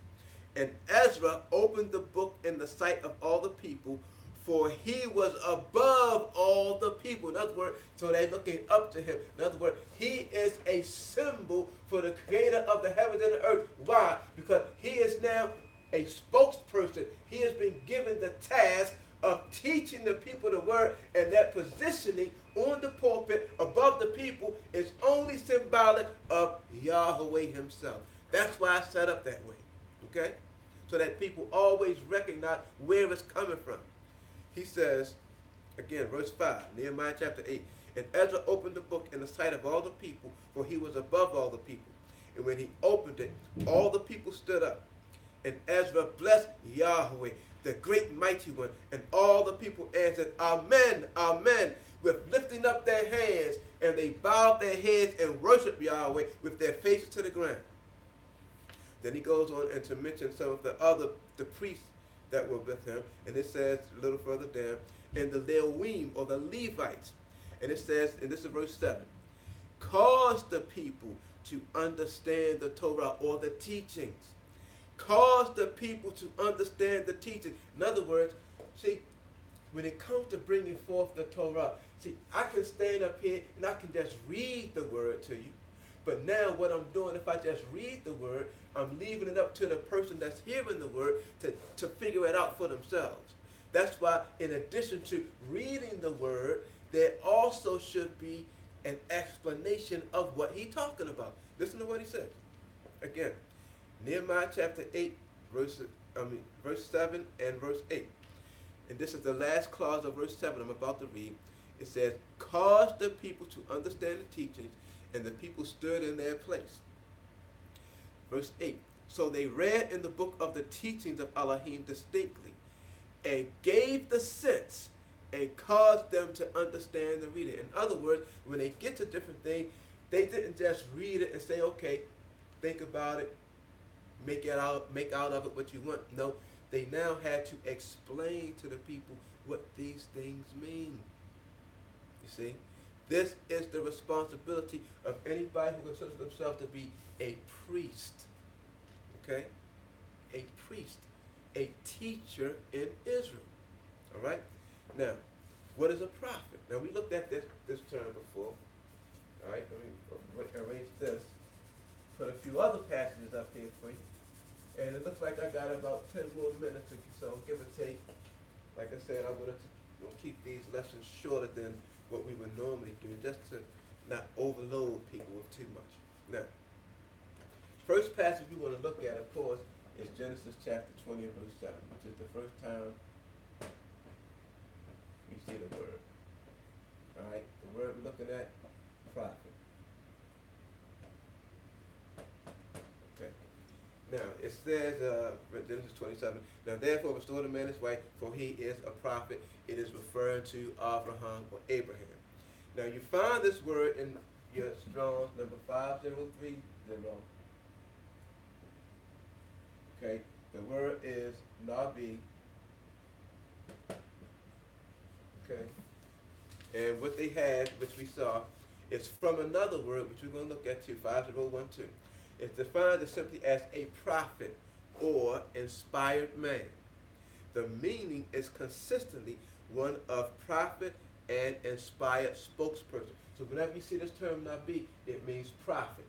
And Ezra opened the book in the sight of all the people, for he was above all the people. In other words, so they're looking up to him. In other words, he is a symbol for the creator of the heavens and the earth. Why? Because he is now a spokesperson. He has been given the task of teaching the people the word, and that positioning on the pulpit above the people is only symbolic of Yahweh himself. That's why I set up that way. Okay? So that people always recognize where it's coming from. He says, again, verse 5, Nehemiah chapter 8, and Ezra opened the book in the sight of all the people, for he was above all the people. And when he opened it, all the people stood up. And Ezra blessed Yahweh, the great mighty one. And all the people answered, Amen, Amen, with lifting up their hands. And they bowed their heads and worshiped Yahweh with their faces to the ground. Then he goes on and to mention some of the priests that were with him. And it says a little further down, and the Levim, or the Levites. And it says, and this is verse 7, cause the people to understand the Torah, or the teachings. Cause the people to understand the teachings. In other words, see, when it comes to bringing forth the Torah, see, I can stand up here and I can just read the word to you. But now what I'm doing, if I just read the word, I'm leaving it up to the person that's hearing the word to figure it out for themselves. That's why in addition to reading the word, there also should be an explanation of what he's talking about. Listen to what he says. Again, Nehemiah chapter 8, verse 7 and verse 8. and this is the last clause of verse 7 I'm about to read. It says, cause the people to understand the teachings, and the people stood in their place. Verse 8, so they read in the book of the teachings of Elohim distinctly, and gave the sense, and caused them to understand the reading. In other words, when they get to different things, they didn't just read it and say, okay, think about it, make out of it what you want. No, they now had to explain to the people what these things mean. You see? This is the responsibility of anybody who considers themselves to be a priest. Okay? A priest. A teacher in Israel. All right? Now, what is a prophet? Now, we looked at this term before. All right? Let me erase this. Put a few other passages up here for you. And it looks like I got about 10 more minutes or so, give or take. Like I said, I'm going to keep these lessons shorter than what we would normally do, just to not overload people with too much. Now, first passage we want to look at, of course, is Genesis chapter 20 and verse 7, which is the first time we see the word. All right, the word we're looking at, prophet. Okay. Now, it says, Genesis 27, now therefore restore the man his wife, for he is a prophet. It is referring to Abraham or Abraham. Now, you find this word in your Strong's number 5030. Okay, the word is Nabi. Okay, and what they had, which we saw, is from another word, which we're going to look at too, 5012. It's defined as simply as a prophet or inspired man. The meaning is consistently one of prophet and inspired spokesperson. So whenever you see this term Nabi, it means prophet.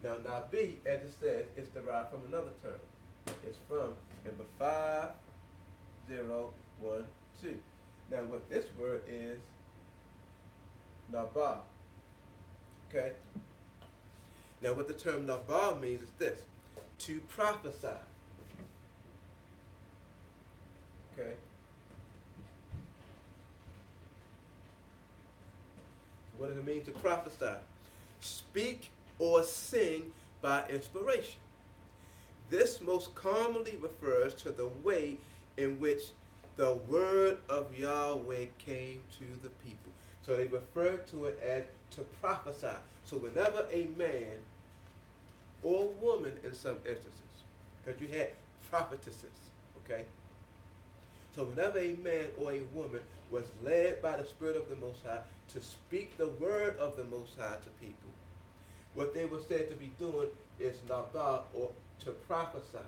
Now Nabi, as it says, is derived from another term. It's from number 5012. Now what this word is, Nabah. Okay? Now what the term Nabah means is this, to prophesy. Okay? What does it mean to prophesy? Speak or sing by inspiration. This most commonly refers to the way in which the word of Yahweh came to the people. So they refer to it as to prophesy. So whenever a man or woman in some instances, because you had prophetesses, okay? So whenever a man or a woman was led by the Spirit of the Most High to speak the word of the Most High to people, what they were said to be doing is nabah, or to prophesy.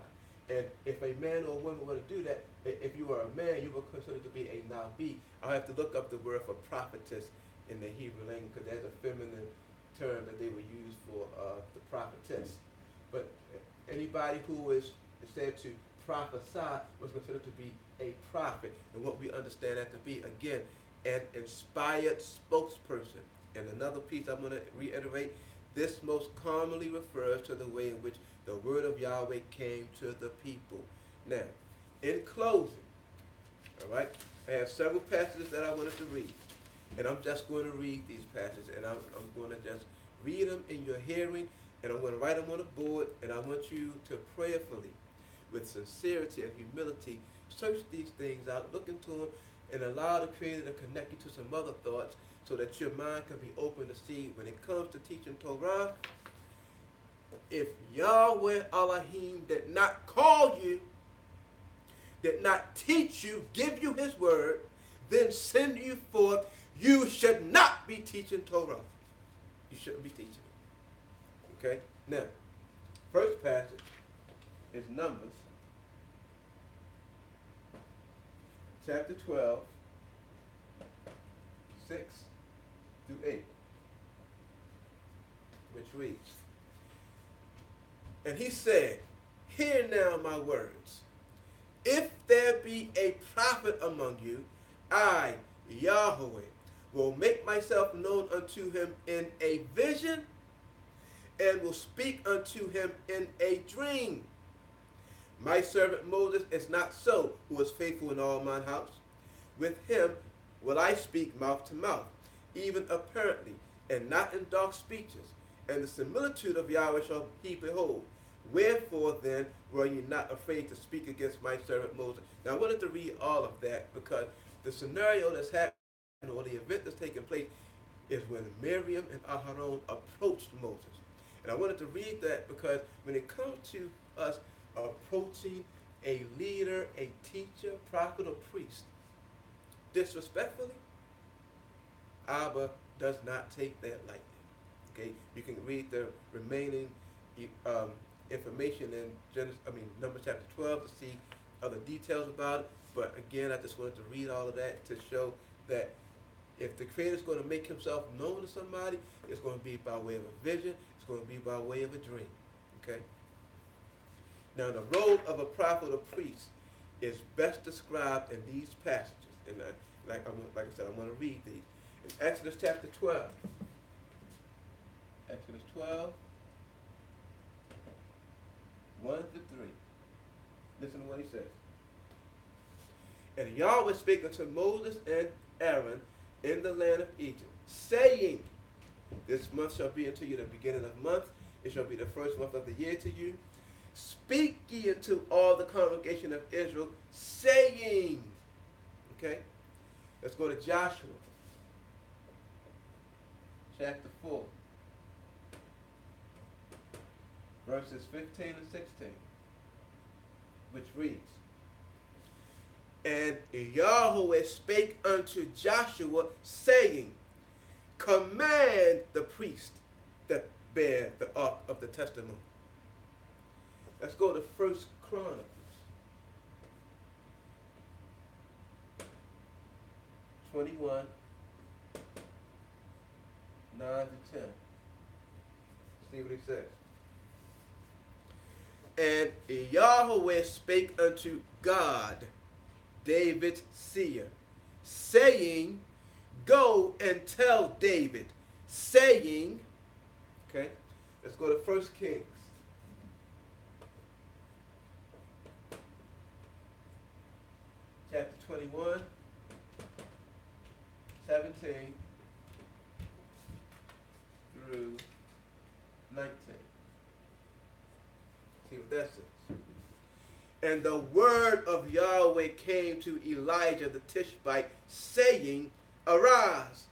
And if a man or a woman were to do that, if you were a man, you were considered to be a nabi. I'll have to look up the word for prophetess in the Hebrew language, because there's a feminine term that they would use for the prophetess. But anybody who is said to prophesy was considered to be a prophet. And what we understand that to be, again, an inspired spokesperson. And another piece I'm going to reiterate, this most commonly refers to the way in which the word of Yahweh came to the people. Now, in closing, all right, I have several passages that I wanted to read. And I'm just going to read these passages, and I'm going to just read them in your hearing, and I'm going to write them on a board, and I want you to prayerfully, with sincerity and humility, search these things out, look into them, and allow the Creator to connect you to some other thoughts so that your mind can be open to see when it comes to teaching Torah. If Yahweh Elohim did not call you, did not teach you, give you his word, then send you forth, you should not be teaching Torah. You shouldn't be teaching it. Okay? Now, first passage is Numbers, chapter 12, 6 through 8, which reads, and he said, hear now my words. If there be a prophet among you, I, Yahweh, will make myself known unto him in a vision, and will speak unto him in a dream. My servant Moses is not so, who is faithful in all mine house. With him will I speak mouth to mouth, even apparently, and not in dark speeches. And the similitude of Yahweh shall he behold. Wherefore then were ye not afraid to speak against my servant Moses? Now I wanted to read all of that because the scenario that's happening, or the event that's taking place, is when Miriam and Aharon approached Moses. And I wanted to read that because when it comes to us approaching a leader, a teacher, prophet, or priest, disrespectfully, Abba does not take that lightly. Okay, you can read the remaining information in Numbers chapter 12 to see other details about it. But again, I just wanted to read all of that to show that if the Creator is going to make himself known to somebody, it's going to be by way of a vision. It's going to be by way of a dream. Okay? Now, the role of a prophet or priest is best described in these passages. And like I said, I'm going to read these. In Exodus chapter 12. Exodus 12, 1 to 3. Listen to what he says. And Yahweh spake unto Moses and Aaron in the land of Egypt, saying, this month shall be unto you the beginning of month. It shall be the first month of the year to you. Speak ye unto all the congregation of Israel, saying, okay, let's go to Joshua, chapter 4, verses 15 and 16, which reads, and Yahweh spake unto Joshua, saying, command the priest that bear the ark of the testimony. Let's go to 1 Chronicles. 21, 9 to 10. See what he says. And Yahweh spake unto God, David's seer, saying, go and tell David, saying, okay, let's go to 1 Kings. Chapter 21, 17 through 19. See what that says. And the word of Yahweh came to Elijah the Tishbite, saying, arise,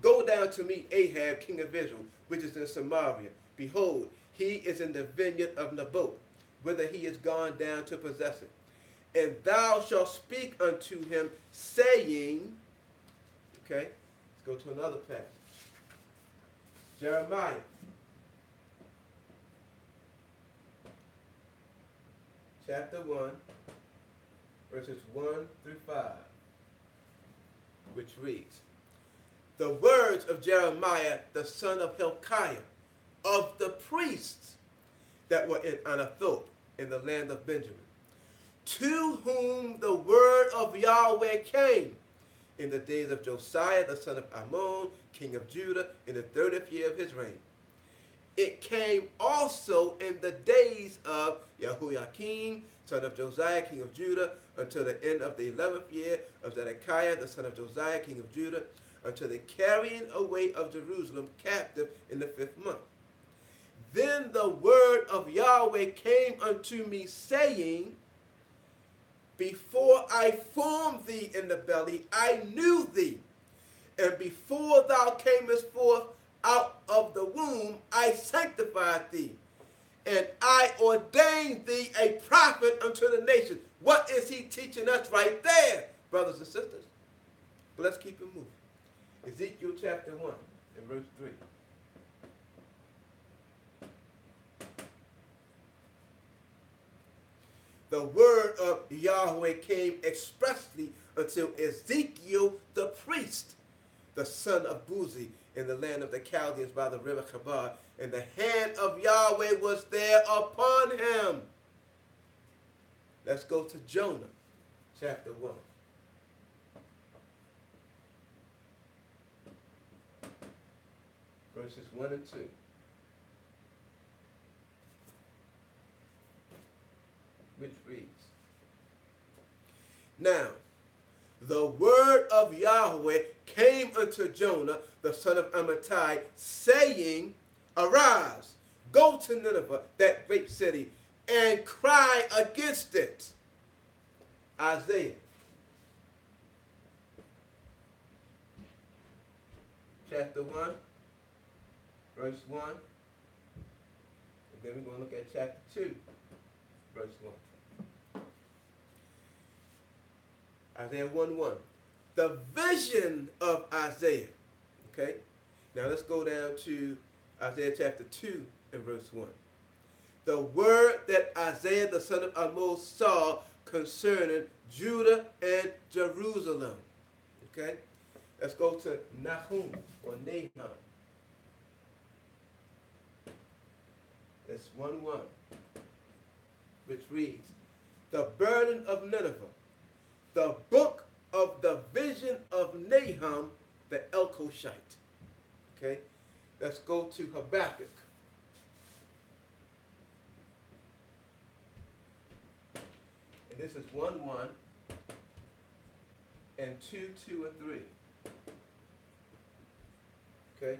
go down to meet Ahab, king of Israel, which is in Samaria. Behold, he is in the vineyard of Naboth, whither he is gone down to possess it. And thou shalt speak unto him, saying, okay, let's go to another passage. Jeremiah. Chapter 1, verses 1 through 5, which reads, the words of Jeremiah, the son of Hilkiah, of the priests that were in Anathoth, in the land of Benjamin, to whom the word of Yahweh came in the days of Josiah, the son of Ammon, king of Judah, in the 30th year of his reign. It came also in the days of Jehoiakim, son of Josiah, king of Judah, until the end of the 11th year of Zedekiah, the son of Josiah, king of Judah, until the carrying away of Jerusalem captive in the 5th month. Then the word of Yahweh came unto me, saying, before I formed thee in the belly, I knew thee. And before thou camest forth out of the womb, I sanctified thee. And I ordained thee a prophet unto the nation. What is he teaching us right there, brothers and sisters? But let's keep it moving. Ezekiel chapter 1 and verse 3. The word of Yahweh came expressly unto Ezekiel the priest, the son of Buzi, in the land of the Chaldeans by the river Chebar, and the hand of Yahweh was there upon him. Let's go to Jonah, chapter 1. Verses 1 and 2. Which reads, now, the word of Yahweh came unto Jonah, the son of Amittai, saying, Arise, go to Nineveh, that great city, and cry against it. Isaiah chapter 1, verse 1. And then we're going to look at chapter 2, verse 1. Isaiah 1:1. The vision of Isaiah. Okay? Now let's go down to Isaiah chapter 2 and verse 1. The word that Isaiah the son of Amoz saw concerning Judah and Jerusalem. Okay? Let's go to Nahum or Nahum. It's 1:1, which reads, the burden of Nineveh, the book of the vision of Nahum the Elkoshite. Okay? Let's go to Habakkuk. And this is 1:1 and 2:2 and 3. Okay?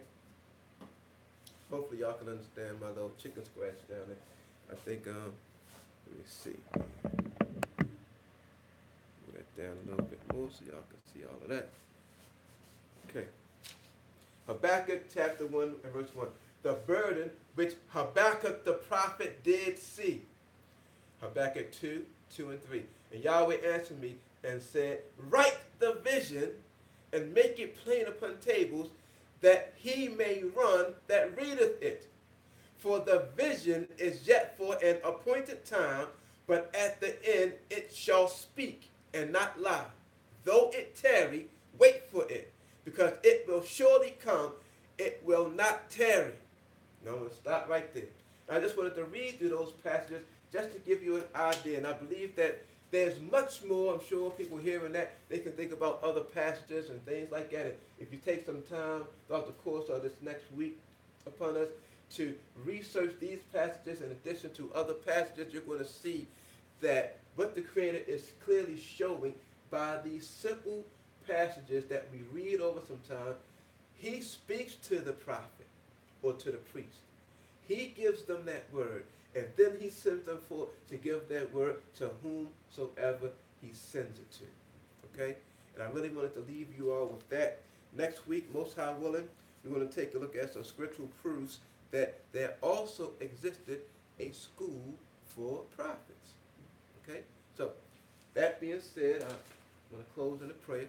Hopefully y'all can understand my little chicken scratch down there. I think, let me see. Move that down a little bit more so y'all can see all of that. Okay. Habakkuk chapter 1 and verse 1. The burden which Habakkuk the prophet did see. Habakkuk 2:2 and 3. And Yahweh answered me and said, write the vision and make it plain upon tables, that he may run that readeth it. For the vision is yet for an appointed time, but at the end it shall speak and not lie. Though it tarry, wait for it, because it will surely come, it will not tarry. Now I'm going to stop right there. I just wanted to read through those passages just to give you an idea, and I believe that there's much more. I'm sure people hearing that, they can think about other passages and things like that. And if you take some time throughout the course of this next week upon us to research these passages in addition to other passages, you're going to see that what the Creator is clearly showing by these simple passages that we read over some time. He speaks to the prophet or to the priest. He gives them that word. And then he sends them forth to give that word to whomsoever he sends it to. Okay? And I really wanted to leave you all with that. Next week, most high willing, we're going to take a look at some scriptural proofs that there also existed a school for prophets. Okay? So, that being said, I'm going to close in a prayer.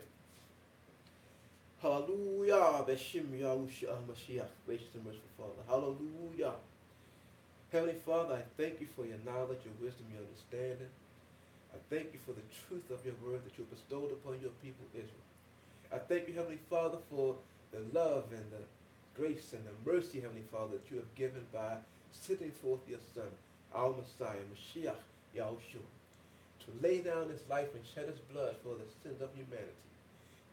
Hallelujah. Gracious and merciful Father. Hallelujah. Heavenly Father, I thank you for your knowledge, your wisdom, your understanding. I thank you for the truth of your word that you bestowed upon your people Israel. I thank you, Heavenly Father, for the love and the grace and the mercy, Heavenly Father, that you have given by sending forth your Son, our Messiah, Mashiach, Yahushua, to lay down his life and shed his blood for the sins of humanity.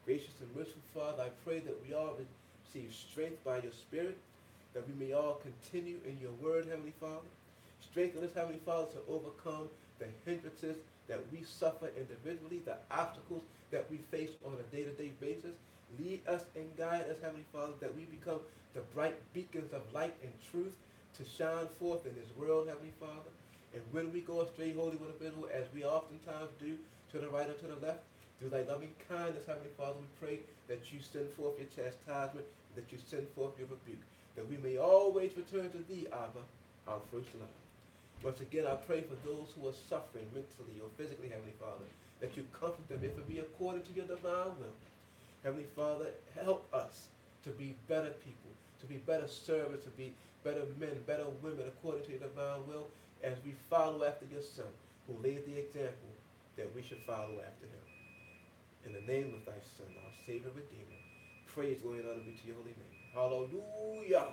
Gracious and merciful Father, I pray that we all receive strength by your Spirit, that we may all continue in your word, Heavenly Father. Strengthen us, Heavenly Father, to overcome the hindrances that we suffer individually, the obstacles that we face on a day-to-day basis. Lead us and guide us, Heavenly Father, that we become the bright beacons of light and truth to shine forth in this world, Heavenly Father. And when we go astray, Holy One of Israel, as we oftentimes do, to the right or to the left, through thy loving kindness, Heavenly Father, we pray that you send forth your chastisement, that you send forth your rebuke, that we may always return to thee, Abba, our first love. Once again, I pray for those who are suffering mentally or physically, Heavenly Father, that you comfort them if it be according to your divine will. Heavenly Father, help us to be better people, to be better servants, to be better men, better women, according to your divine will, as we follow after your Son, who laid the example that we should follow after him. In the name of thy Son, our Savior, Redeemer, praise, glory, and honor be to your holy name. Hallelujah.